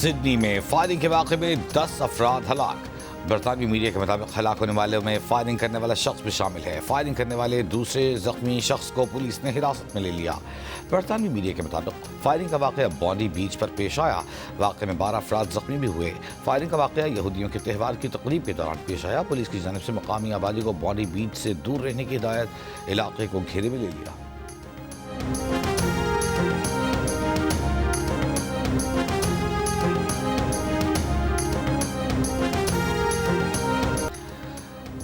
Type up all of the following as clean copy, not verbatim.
Sydney में firing के वाक़े में 10 अफराद हलाक। बरतानवी मीडिया के मुताबिक हलाक होने वालों में फायरिंग करने वाला शख्स भी शामिल है। फायरिंग करने वाले दूसरे जख्मी शख्स को पुलिस ने हिरासत में ले लिया। बरतानवी मीडिया के मुताबिक फायरिंग का वाक़या बॉन्डी बीच पर पेश आया। वाक़े में 12 अफराद जख्मी भी हुए। फायरिंग का वाक़या यहूदियों के त्यौहार की तकरीब के दौरान पेश आया। पुलिस की जानिब से मकामी आबादी को बॉन्डी बीच से दूर रहने की हिदायत, इलाके को घेरे में ले लिया।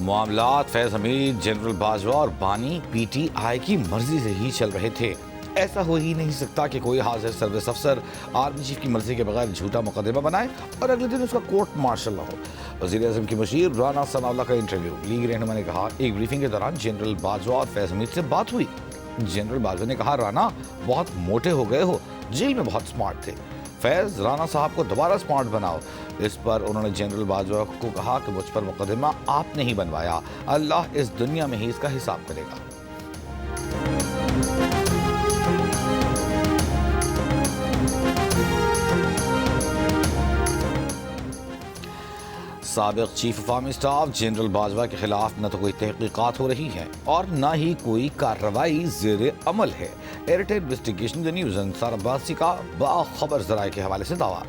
मामलात फैज़ हमीद, जनरल बाजवा और बानी पीटीआई की मर्जी से ही चल रहे थे। ऐसा हो ही नहीं सकता कि कोई हाजिर सर्विस अफसर आर्मी चीफ की मर्जी के बगैर झूठा मुकदमा बनाए और अगले दिन उसका कोर्ट मार्शल न हो। वज़ीर आज़म की मुशीर राना सनाउल्लाह का इंटरव्यू। लीग रहनुमा ने कहा, एक ब्रीफिंग के दौरान जनरल बाजवा और फैज़ हमीद से बात हुई। जनरल बाजवा ने कहा, राना बहुत मोटे हो गए हो, जेल में बहुत स्मार्ट थे। फैज़, राना साहब को दोबारा स्मार्ट बनाओ। इस पर उन्होंने जनरल बाजवा को कहा कि मुझ पर मुकदमा आपने ही बनवाया, अल्लाह इस दुनिया में ही इसका हिसाब करेगा। साबिक chief of army staff general Bajwa के खिलाफ न तो कोई तहकीकात हो रही है और न ही कोई कार्रवाई ज़ेर अमल है। Airtel investigation the news Ansar Abbasi का बाखबर ज़राए के हवाले से दावा।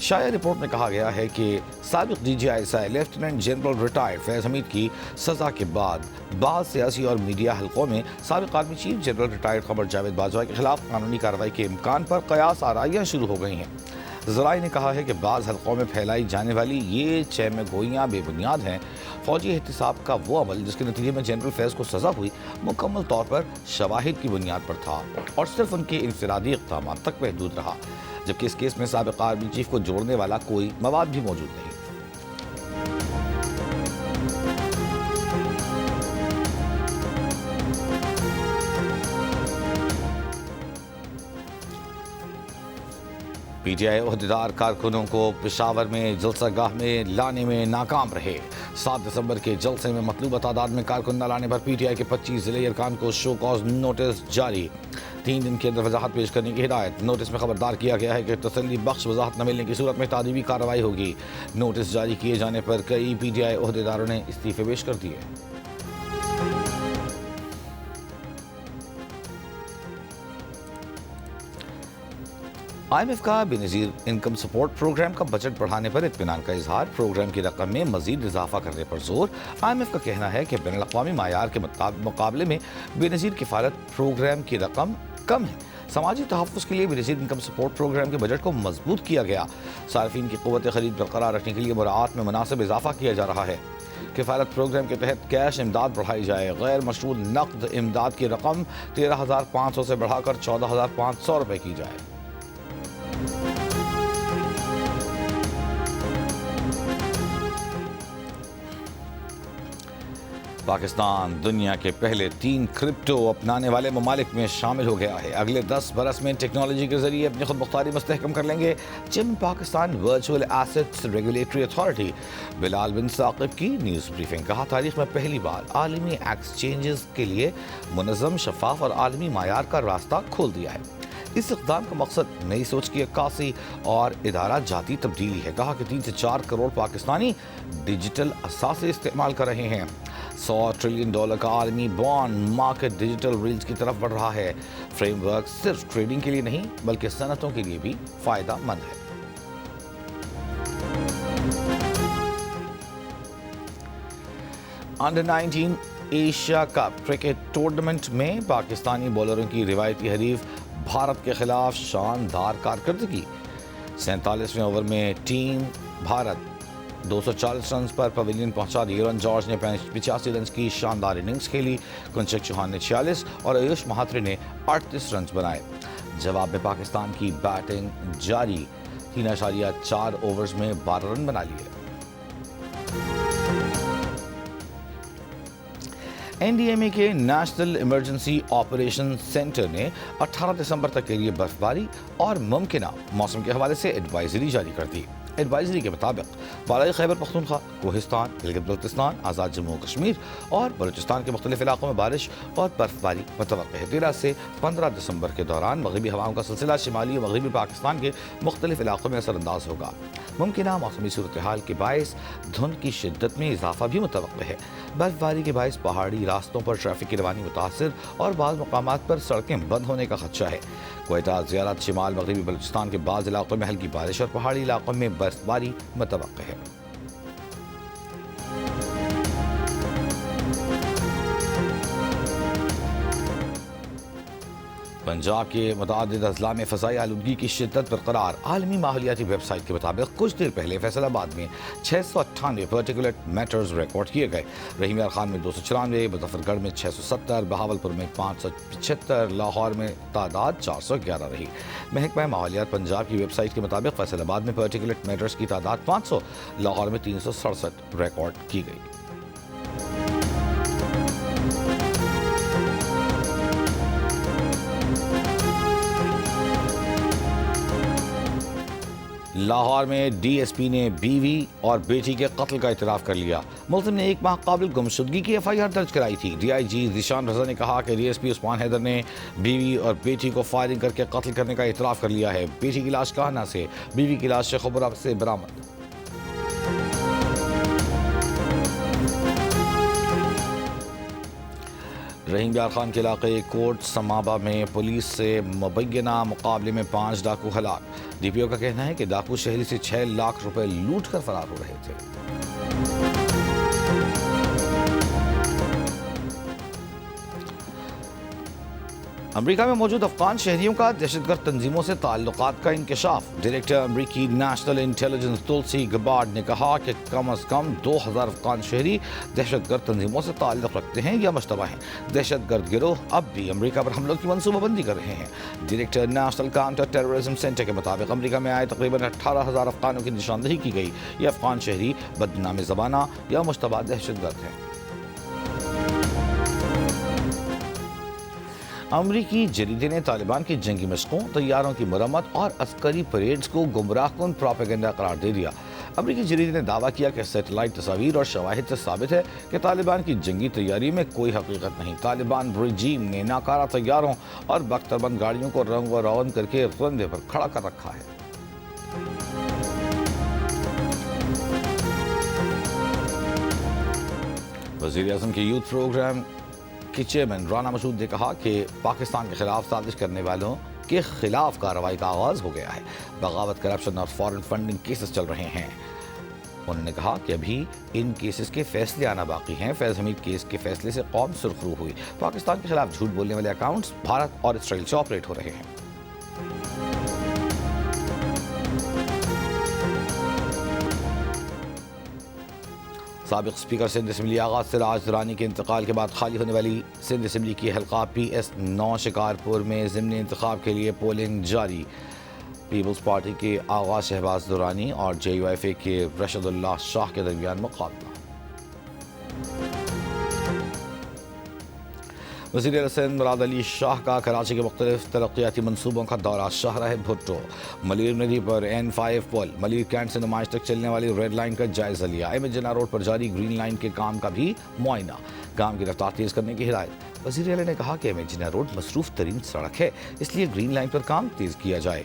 शाया रिपोर्ट में कहा गया है कि साबिक DGI लेफ्टिनेंट जनरल रिटायर्ड फैज़ हमीद की सज़ा के बाद बाद सियासी और मीडिया हलकों में साबिक आर्मी चीफ जनरल रिटायर्ड क़मर जावेद बाजवा के खिलाफ कानूनी कार्रवाई के इम्कान पर कयास आराइयाँ शुरू हो गई हैं। ज़राए ने कहा है कि बाज़ हलकों में फैलाई जाने वाली ये चहम गोइयाँ बेबुनियाद हैं। फ़ौजी एहतिसाब का वो अमल जिसके नतीजे में जनरल फैज़ को सज़ा हुई मुकम्मल तौर पर शवाहिद की बुनियाद पर था और सिर्फ उनके इंफरादी इक़दाम तक महदूद रहा, जबकि इस केस में साबिक़ आर्मी चीफ को जोड़ने वाला कोई मवाद भी मौजूद नहीं। पीटीआई ओहदेदार कारकुनों को पेशावर में जलसागाह में लाने में नाकाम रहे। 7 दिसंबर के जलसे में मतलूबा तादाद में कारकुन न लाने पर पीटीआई के 25 ज़िले अरकान को शो कॉज नोटिस जारी। 3 दिन के अंदर वजाहत पेश करने की हिदायत। नोटिस में खबरदार किया गया है कि तसल्ली बख्श वजाहत न मिलने की सूरत में तादीबी कार्रवाई होगी। नोटिस जारी किए जाने पर कई पीटीआई ओहदेदारों ने इस्तीफे पेश कर दिए। IMF का बेनज़ीर इनकम सपोर्ट प्रोग्राम का बजट बढ़ाने पर इत्मीनान का इजहार। प्रोग्राम की रकम में मजीद इजाफा करने पर जोर। IMF का कहना है कि बैनुल अक़वामी मायार के मुकाबले में बेनज़ीर किफ़ालत प्रोग्राम की रकम कम है। समाजी तहफ़्फ़ुज़ के लिए बेनज़ीर इनकम सपोर्ट प्रोग्राम के बजट को मजबूत किया गया। सार्फिन की क़ुव्वत ख़रीद बरकरार रखने के लिए मुराआत में मुनासिब इजाफा किया जा रहा है। किफ़ालत प्रोग्राम के तहत कैश इमदाद बढ़ाई जाए। गैर मशरूत नक़द इमदाद की रकम 13,500 से बढ़ाकर 14,500 रुपये की जाए। पाकिस्तान दुनिया के पहले 3 क्रिप्टो अपनाने वाले ममालिक में शामिल हो गया है। अगले 10 बरस में टेक्नोलॉजी के जरिए अपनी खुद मुख्तारी मुस्तहकम कर लेंगे। Chairman Pakistan virtual assets regulatory authority Bilal bin Saqib की न्यूज़ ब्रीफिंग। कहा, तारीख में पहली बार आलमी एक्सचेंजेस के लिए मुनज़्ज़म, शफाफ और आलमी मायार का रास्ता खोल दिया है। इस इक़दाम का मकसद नई सोच की अक्कासी और इदारा जाती तब्दीली है। कहा कि 3 से 4 करोड़ पाकिस्तानी डिजिटल असासे इस्तेमाल कर रहे हैं। $100 ट्रिलियन का आलमी बॉन्ड मार्केट डिजिटल रील्स की तरफ बढ़ रहा है। फ्रेमवर्क सिर्फ ट्रेडिंग के लिए नहीं बल्कि सनतों के लिए भी फ़ायदा मंद है। Under 19 Asia cup cricket tournament में पाकिस्तानी बॉलरों की रिवायती हरीफ भारत के खिलाफ शानदार कारकर्दगी। 47वें ओवर में टीम भारत 240 रन पर पवेलियन पहुंचा। धीरन जॉर्ज ने 85 रन की शानदार इनिंग्स खेली। कुंचक चौहान ने 46 और आयुष महात्रे ने 38 रन बनाए। जवाब में पाकिस्तान की बैटिंग जारी। 3.4 ओवर्स में 12 रन बना लिए। NDMA के नेशनल इमरजेंसी ऑपरेशन सेंटर ने 18 दिसंबर तक के लिए बर्फबारी और मुमकिना मौसम के हवाले से एडवाइजरी जारी कर दी। ایڈوائزری کے مطابق بالائی خیبر پختونخوا، کوہستان، گلگت بلتستان، آزاد جموں کشمیر اور بلوچستان کے مختلف علاقوں میں بارش اور برف باری متوقع ہے۔ 13 سے 15 دسمبر کے دوران مغربی ہواؤں کا سلسلہ شمالی اور مغربی پاکستان کے مختلف علاقوں میں اثر انداز ہوگا۔ ممکنہ موسمی صورتحال کے باعث دھند کی شدت میں اضافہ بھی متوقع ہے۔ برف باری کے باعث پہاڑی راستوں پر ٹریفک کی روانی متاثر اور بعض مقامات پر سڑکیں بند ہونے کا خدشہ ہے۔ کوئٹہ، زیارت، شمال مغربی بلوچستان کے بعض علاقوں میں ہلکی بارش اور پہاڑی علاقوں میں برف باری متوقع ہے۔ پنجاب کے متعدد اضلاع میں فضائی آلودگی کی شدت برقرار۔ عالمی ماحولیاتی ویب سائٹ کے مطابق کچھ دیر پہلے فیصل آباد میں 698 پارٹیکولٹ میٹرز ریکارڈ کیے گئے، رحیم یار خان میں 294، مظفر گڑھ میں 670، بہاولپور میں 575، لاہور میں تعداد 411 رہی۔ محکمہ ماحولیات پنجاب کی ویب سائٹ کے مطابق فیصل آباد میں پارٹیکولٹ میٹرز کی تعداد 500، لاہور میں 367 ریکارڈ کی گئی۔ لاہور میں ڈی ایس پی نے بیوی اور بیٹی کے قتل کا اعتراف کر لیا۔ ملزم نے 1 ماہ قابل گمشدگی کی FIR درج کرائی تھی۔ DIG ذیشان رضا نے کہا کہ DSP عثمان حیدر نے بیوی اور بیٹی کو فائرنگ کر کے قتل کرنے کا اعتراف کر لیا ہے۔ بیٹی کی لاش کاہنہ سے، بیوی کی لاش شیخوپورہ سے برآمد۔ رحیم یار خان کے علاقے کوٹ سمابا میں پولیس سے مبینہ مقابلے میں 5 ڈاکو ہلاک۔ DPO کا کہنا ہے کہ ڈاکو شہری سے 6 لاکھ روپے لوٹ کر فرار ہو رہے تھے۔ امریکہ میں موجود افغان شہریوں کا دہشت گرد تنظیموں سے تعلقات کا انکشاف۔ ڈائریکٹر امریکی نیشنل انٹیلیجنس تولسی گبارڈ نے کہا کہ کم از کم 2000 افغان شہری دہشت گرد تنظیموں سے تعلق رکھتے ہیں یا مشتبہ ہیں۔ دہشت گرد گروہ اب بھی امریکہ پر حملوں کی منصوبہ بندی کر رہے ہیں۔ Director national counter terrorism centre کے مطابق امریکہ میں آئے تقریباً 18,000 افغانوں کی نشاندہی کی گئی۔ یہ افغان شہری بدنام زبانہ یا مشتبہ دہشت گرد ہیں۔ امریکی جریدے نے طالبان کی جنگی مشقوں، طیاروں کی مرمت اور عسکری پریڈز کو گمراہ کن پروپیگنڈا قرار دے دیا۔ امریکی جریدے نے دعویٰ کیا کہ سیٹلائٹ تصاویر اور شواہد سے ثابت ہے کہ طالبان کی جنگی تیاری میں کوئی حقیقت نہیں۔ طالبان رجیم نے ناکارہ طیاروں اور بختربند گاڑیوں کو رنگ و رون کر کے رن وے پر کھڑا کر رکھا ہے۔ وزیر اعظم کے یوتھ پروگرام کے چیئرمین رانا مشہود نے کہا کہ پاکستان کے خلاف سازش کرنے والوں کے خلاف کارروائی کا آغاز ہو گیا ہے۔ بغاوت، کرپشن اور فارن فنڈنگ کیسز چل رہے ہیں۔ انہوں نے کہا کہ ابھی ان کیسز کے فیصلے آنا باقی ہیں۔ فیض حمید کیس کے فیصلے سے قوم سرخرو ہوئی۔ پاکستان کے خلاف جھوٹ بولنے والے اکاؤنٹس بھارت اور اسرائیل سے آپریٹ ہو رہے ہیں۔ سابق اسپیکر سندھ اسمبلی آغا سراج درانی کے انتقال کے بعد خالی ہونے والی سندھ اسمبلی کی حلقہ PS9 شکارپور میں ضمن انتخاب کے لیے پولنگ جاری۔ پیپلز پارٹی کے آغا شہباز درانی اور JUIFA کے رشد اللہ شاہ کے درمیان مقابلہ۔ وزیر اعلیٰ سندھ مراد علی شاہ کا کراچی کے مختلف ترقیاتی منصوبوں کا دورہ۔ شاہراہ بھٹو، ملیر ندی پر N5 پل، ملیر کینٹ سے نمائش تک چلنے والی ریڈ لائن کا جائزہ لیا۔ احمد جناح روڈ پر جاری گرین لائن کے کام کا بھی معائنہ، کام کی رفتار تیز کرنے کی ہدایت۔ وزیر اعلیٰ نے کہا کہ احمد جناح روڈ مصروف ترین سڑک ہے، اس لیے گرین لائن پر کام تیز کیا جائے۔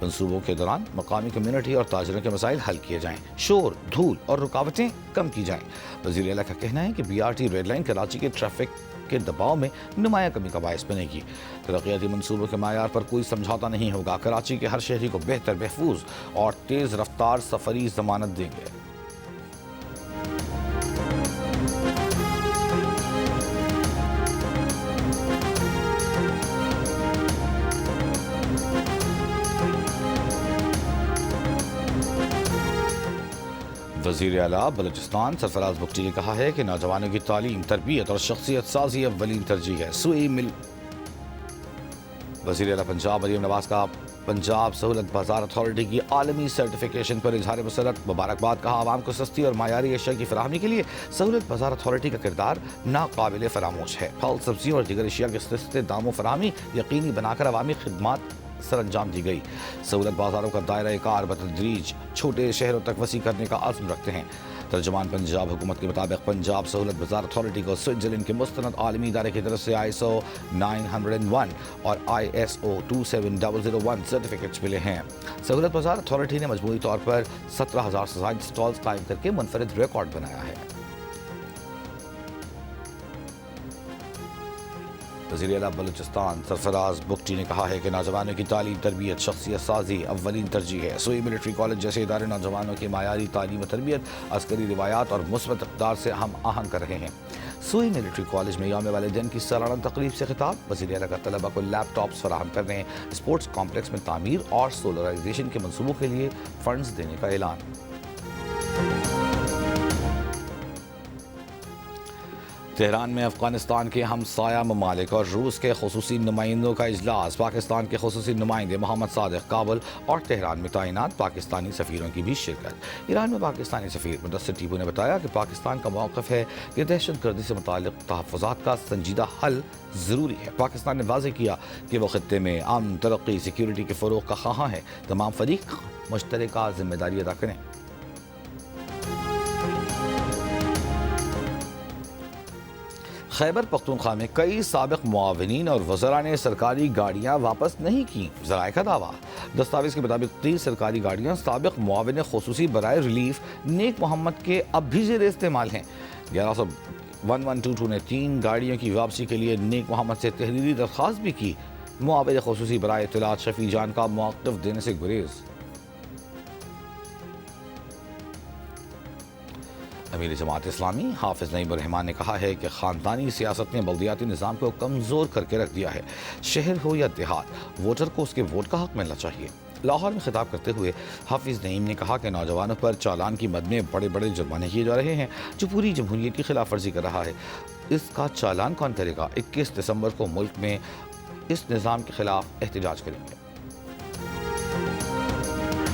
منصوبوں کے دوران مقامی کمیونٹی اور تاجروں کے مسائل حل کیے جائیں، شور، دھول اور رکاوٹیں کم کی جائیں۔ وزیر اعلیٰ کا کہنا ہے کہ BRT ریڈ لائن کراچی کے ٹریفک کے دباؤ میں نمایاں کمی کا باعث بنے گی۔ ترقیاتی منصوبوں کے معیار پر کوئی سمجھوتہ نہیں ہوگا۔ کراچی کے ہر شہری کو بہتر، محفوظ اور تیز رفتار سفری ضمانت دیں گے۔ وزیر اعلیٰ بلوچستان سرفراز بگٹی نے کہا ہے کہ نوجوانوں کی تعلیم، تربیت اور شخصیت سازی اولین ترجیح ہے۔ وزیر اعلیٰ پنجاب مریم نواز کا پنجاب سہولت بازار اتھارٹی کی عالمی سرٹیفکیشن پر اظہار مسرت، مبارکباد۔ کہا عوام کو سستی اور معیاری اشیاء کی فراہمی کے لیے سہولت بازار اتھارٹی کا کردار ناقابل فراموش ہے۔ پھل، سبزیوں اور دیگر اشیاء کے سستے داموں فراہمی یقینی بنا کر عوامی خدمات सर अंजाम दी गई। सहूलत बाजारों का दायरा कार बतदरीज छोटे शहरों तक वसी करने का आज़म रखते हैं। तर्जुमान पंजाब हुकूमत के मुताबिक पंजाब सहूलत बाजार अथॉरिटी को स्विट्जरलैंड के मुस्तनद आलमी इदारे की तरफ से ISO 901 और ISO 27001 सर्टिफिकेट्स मिले हैं। सहूलत बाजार अथॉरिटी ने मजमूई तौर पर 17,000 से ज़ायद स्टॉल्स कायम करके मुनफरिद रिकॉर्ड बनाया है। वज़ीर-ए-आला बलूचिस्तान सरफराज बुगटी ने कहा है कि नौजवानों की तालीम, तरबियत, शख्सियत साजी अव्वलीन तरजीह है। सोई मिलिट्री कॉलेज जैसे इदारे नौजवानों की मायारी तालीम व तरबियत, अस्करी रिवायात और मुस्बत इक़दार से हम आहंग कर रहे हैं। सोई मिलिट्री कॉलेज में यौम वालिदैन की सालाना तकरीब से खिताब। वज़ीर-ए-आला का तलबा को लैपटॉप्स फराहम करने, स्पोर्ट्स कॉम्प्लेक्स में तामीर और सोलराइजेशन के मनसूबों के लिए फंड्स देने का ऐलान। तेहरान में अफगानिस्तान के हमसाया ममालिक और रूस के खुसूसी नुमाइंदों का इजलास। पाकिस्तान के खुसूसी नुमाइंदे मोहम्मद सादिक काबुल और तेहरान में तैनात पाकिस्तानी सफ़ीरों की भी शिरकत। ईरान में पाकिस्तानी सफ़ीर मुदस्सिर टीबू ने बताया कि पाकिस्तान का मौक़िफ़ है कि दहशत गर्दी से मुताल्लिक़ तहफ़्फ़ुज़ात का संजीदा हल ज़रूरी है। पाकिस्तान ने वाज़ेह किया कि वो ख़ित्ते में अमन, तरक्की, सिक्योरिटी के फ़रोग़ का ख़्वाह है। तमाम फ़रीक़ मुश्तरका ज़िम्मेदारी अदा करें। खैबर पख्तूनख्वा में कई साबिक़ मुआविनीन और वज़रा ने सरकारी गाड़ियाँ वापस नहीं की, ज़राए का दावा। दस्तावेज़ के मुताबिक 30 सरकारी गाड़ियाँ साबिक़ मुआविन खुसूसी बराए रिलीफ नेक मोहम्मद के अब भी ज़ेर इस्तेमाल हैं। 1122 ने 3 गाड़ियों की वापसी के लिए नेक मोहम्मद से तहरीरी दरख्वास्त भी की। मुआविन खुसूसी बराए इत्तलात शफ़ी जान का मौक़िफ़ देने से गुरेज़। अमीर जमात इस्लामी हाफिज़ नईम रहमान ने कहा है कि ख़ानदानी सियासत ने बल्दियाती निज़ाम को कमज़ोर करके रख दिया है। शहर हो या देहात, वोटर को उसके वोट का हक़ मिलना चाहिए। लाहौर में खिताब करते हुए हाफिज़ नईम ने कहा कि नौजवानों पर चालान की मद में बड़े बड़े जुर्माने किए जा रहे हैं, जो पूरी जमहूरियत की खिलाफ वर्जी कर रहा है। इसका चालान कौन करेगा? 21 दिसंबर को मुल्क में इस निज़ाम के खिलाफ एहतजाज करेंगे।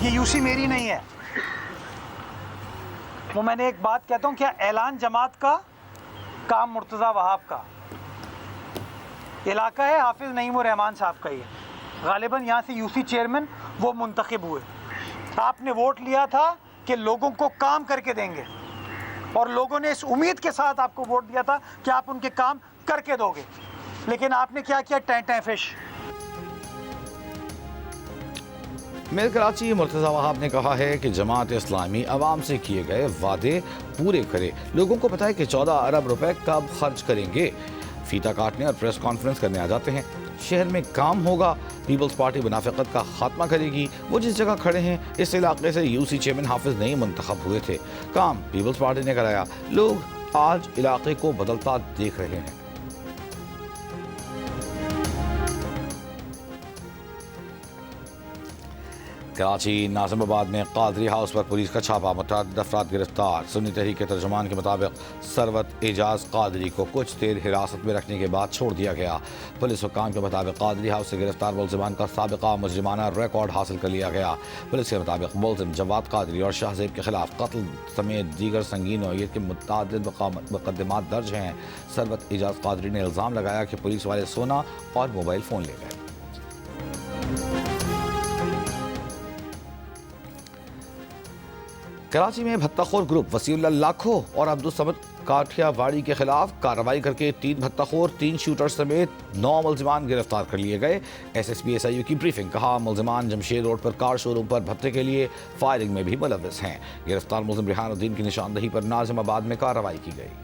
ये यूसी मेरी नहीं है, वो मैंने एक बात कहता हूँ, क्या ऐलान जमात का काम मुर्तज़ा वहाब का इलाका है, हाफिज़ नईम रहमान साहब का ही है। गालिबन यहाँ से यूसी चेयरमैन वो मुंतखब हुए। आपने वोट लिया था कि लोगों को काम करके देंगे, और लोगों ने इस उम्मीद के साथ आपको वोट दिया था कि आप उनके काम करके दोगे, लेकिन आपने क्या किया? Time fish. Mayor Karachi Murtaza Wahab ने कहा है कि जमात इस्लामी अवाम से किए गए वादे पूरे करे। लोगों को पता है कि 14 अरब रुपए कब खर्च करेंगे। फीता काटने और प्रेस कॉन्फ्रेंस करने आ जाते हैं। शहर में काम होगा, पीपल्स पार्टी मुनाफिकत का खात्मा करेगी। वो जिस जगह खड़े हैं, इस इलाके से यूसी चेयरमैन हाफिज़ नईम मुंतखब हुए थे। काम पीपल्स पार्टी ने कराया। लोग आज इलाके को बदलता देख रहे हैं। कराची नाज़िमाबाद में कादरी हाउस पर पुलिस का छापा, मुतअद्दिद अफराद गिरफ्तार। सुन्नी तहरीक के तर्जुमान के मुताबिक सरवत एजाज कादरी को कुछ देर हिरासत में रखने के बाद छोड़ दिया गया। पुलिस हुक्काम के मुताबिक कादरी हाउस से गिरफ्तार मुलजिमान का साबिका मुजरिमाना रिकॉर्ड हासिल कर लिया गया। पुलिस के मुताबिक मुलजिम जवाद कादरी और शाहजेब के खिलाफ कत्ल समेत दीगर संगीन नौइयत के मुतअद्दिद मुकदमात दर्ज हैं। सरवत एजाज कादरी ने इल्ज़ाम लगाया कि पुलिस वाले सोना और मोबाइल फ़ोन ले गए। कराची में भत्ताखोर ग्रुप वसीउल्लाह लाखो और अब्दुल समद काठियावाड़ी के खिलाफ कार्रवाई करके 3 भत्ताखोर, 3 शूटर समेत 9 मुलजिमान गिरफ्तार कर लिए गए। SSP SIU की ब्रीफिंग। कहा मुलजिमान जमशेद रोड पर कार शोरूम पर भत्ते के लिए फायरिंग में भी मुलव्वस हैं। गिरफ्तार मुलजिम रिहानुद्दीन की निशानदही पर नाज़िमाबाद में कार्रवाई की गई।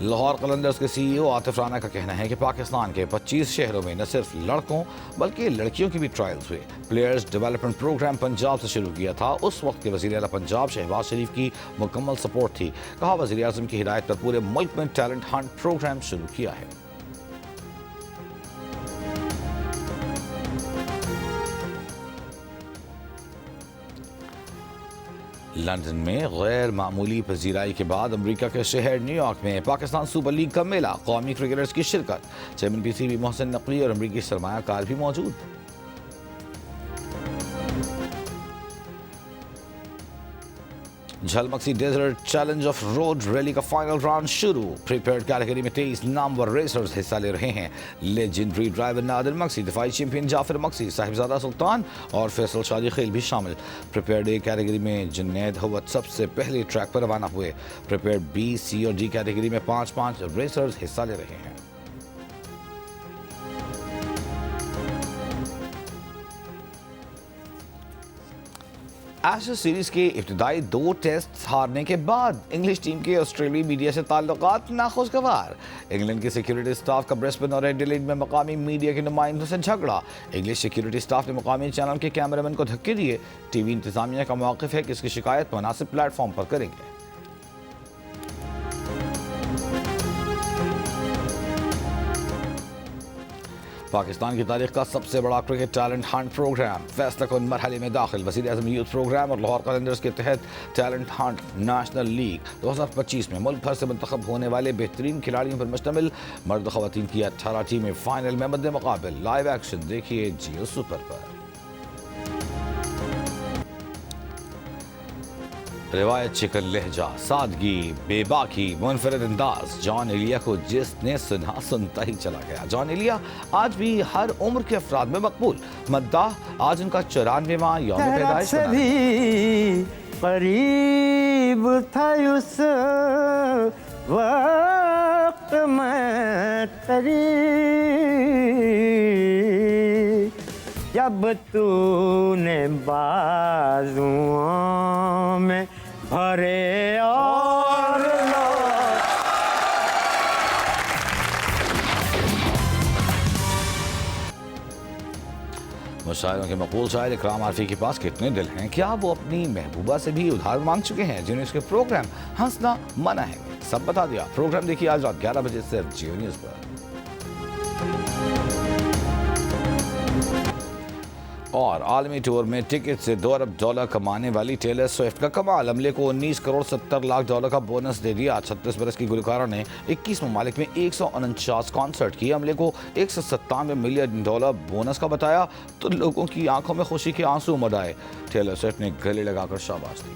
लाहौर कलंदर्स के CEO आतिफ राना का कहना है कि पाकिस्तान के 25 शहरों में न सिर्फ लड़कों बल्कि लड़कियों की भी ट्रायल्स हुए। प्लेयर्स डेवलपमेंट प्रोग्राम पंजाब से शुरू किया था। उस वक्त के वज़ीर आला पंजाब शहबाज शरीफ की मुकम्मल सपोर्ट थी। कहा वज़ीर आज़म की हिदायत पर पूरे मुल्क में टैलेंट हंट प्रोग्राम शुरू किया है। लंदन में गैर मामूली पजीराई के बाद अमरीका के शहर न्यूयॉर्क में पाकिस्तान सुपर लीग का मेला, कौमी क्रिकेटर्स की शिरकत। चेयरमैन PCB मोहसिन नकवी और अमरीकी सरमायाकार भी मौजूद। Jhal Magsi desert challenge off road rally کا فائنل راؤنڈ شروع. پریپیئرڈ کیٹیگری میں 23 نامور ریسرز حصہ لے رہے ہیں. لیجنڈری ڈرائیور نادر مکسی، دفاعی چیمپئن جعفر مکسی، صاحبزادہ سلطان اور فیصل شادی خیل بھی شامل. پریپیئرڈ اے کیٹیگری میں جنید ہوت سب سے پہلے ٹریک پر روانہ ہوئے. پریپیئرڈ بی، سی اور ڈی کیٹیگری میں 5 ریسرز حصہ لے رہے ہیں. ایشز سیریز کے ابتدائی 2 ٹیسٹ ہارنے کے بعد انگلش ٹیم کے آسٹریلوی میڈیا سے تعلقات ناخوشگوار. انگلینڈ کے سیکیورٹی سٹاف کا برسبن اور ایڈیلیڈ میں مقامی میڈیا کے نمائندوں سے جھگڑا. انگلش سیکیورٹی سٹاف نے مقامی چینل کے کیمرہ مین کو دھکے دیے. ٹی وی انتظامیہ کا موقف ہے کہ اس کی شکایت مناسب پلیٹ فارم پر کریں گے. پاکستان کی تاریخ کا سب سے بڑا کرکٹ ٹیلنٹ ہنٹ پروگرام فیصلہ کن مرحلے میں داخل. وزیر اعظم یوتھ پروگرام اور لاہور قلندرز کے تحت ٹیلنٹ ہنٹ نیشنل لیگ 2025 میں ملک بھر سے منتخب ہونے والے بہترین کھلاڑیوں پر مشتمل مرد خواتین کی 18 ٹیمیں فائنل میں مد مقابل. لائیو ایکشن دیکھیے جیو سپر پر. روایت چکن لہجہ، سادگی، بے باکی، منفرد انداز. جان ایلیا کو جس نے سنا سنتا ہی چلا گیا. جان ایلیا آج بھی ہر عمر کے افراد میں مقبول. مداح آج ان کا 94واں یوم پیدائش سے بھی قریب تھا اس وقت میں تیری، جب تو نے بازوؤں میں بھرے اور مشاعروں کے مقبول شاعر اکرام عارفی کے پاس کتنے دل ہیں؟ کیا وہ اپنی محبوبہ سے بھی ادھار مانگ چکے ہیں جنہیں اس کے پروگرام ہنسنا منع ہے؟ سب بتا دیا. پروگرام دیکھیے آج رات 11 بجے صرف جیو نیوز پر. اور عالمی ٹور میں ٹکٹ سے $2 ارب کمانے والی ٹیلر سوئفٹ کا کمال. عملے کو $19 کروڑ 70 لاکھ کا بونس دے دیا. 36 برس کی گلوکارہ نے 21 ممالک میں 149 کانسرٹ کیے. عملے کو $197 ملین بونس کا بتایا تو لوگوں کی آنکھوں میں خوشی کے آنسو مڈ آئے. ٹیلر سوئفٹ نے گلے لگا کر شاباش دی.